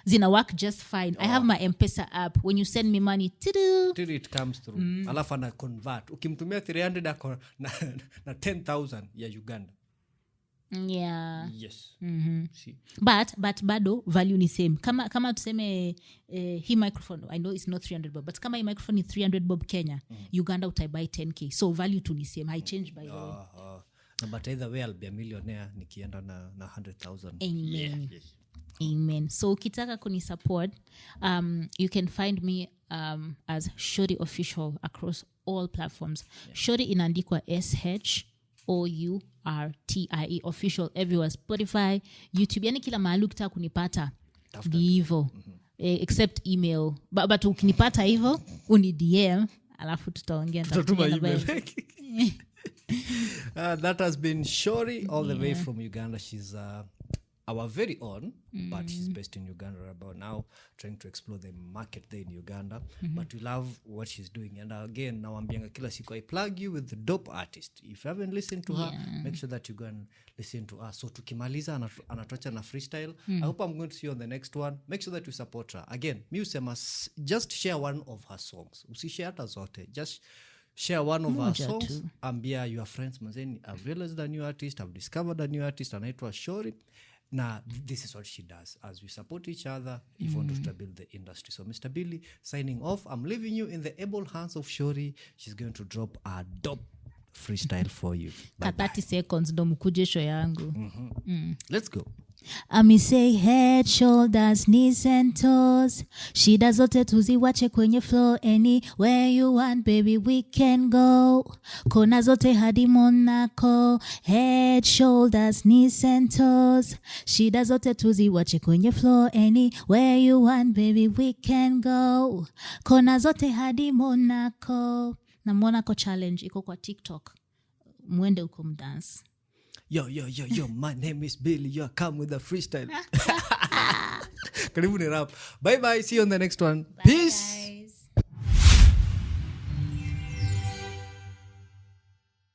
zina work just fine. I have my M-Pesa app. When you send me money, it comes through. Alafu ana convert. Ukimtumia 300 ako na 10,000 ya Uganda. Yeah. Yes. See. But bado value ni same. Kama tuseme hii microphone, I know it's not 300 bob, but kama hii microphone is 300 bob Kenya, Uganda utaibuy 10k. So value tu ni same. I change by the way. No, but either way I'll be a millionaire nikienda na 100,000. Amen. Yeah, yes. Amen. So ukitaka kuni support, you can find me as Shori Official across all platforms. Shori inaandikwa SHOURTIE Official everywhere, Spotify, YouTube, yani kila mahali ukitaka kunipata ni hivyo. Except email. But ukinipata hivyo uni DM alafu tutaongea. That has been Shori all the way from Uganda. She's our very own, but she's based in Uganda right about now, trying to explore the market there in Uganda. But we love what she's doing. And again, now I'm being kila siku, I plug you with the dope artist. If you haven't listened to her, make sure that you go and listen to her. So tukimaliza anatocha na freestyle. I hope I'm going to see you on the next one. Make sure that you support her. Again, just share one of her songs. Usishare hata zote. Just share one of her songs. Ambia your friends, mazeni, I've realized a new artist, I've discovered a new artist, anaitwa Shori. Now, this is what she does. As we support each other, we want to build the industry. So, Mr. Billy, signing off. I'm leaving you in the able hands of Shori. She's going to drop a dope freestyle for you. 30 seconds ndo mkuje show yangu. Let's go. Ami say head, shoulders, knees and toes. Shida zote tuziwache kwenye flow. Anywhere you want, baby, we can go. Kona zote hadi Monaco. Head, shoulders, knees and toes. Shida zote tuziwache kwenye flow. Anywhere you want, baby, we can go. Kona zote hadi Monaco. Na Monaco challenge iko kwa TikTok. Mwende uko mdance. Yo, my name is Billy. You come with a freestyle. Karibu ni rap. Bye, see you on the next one. Peace.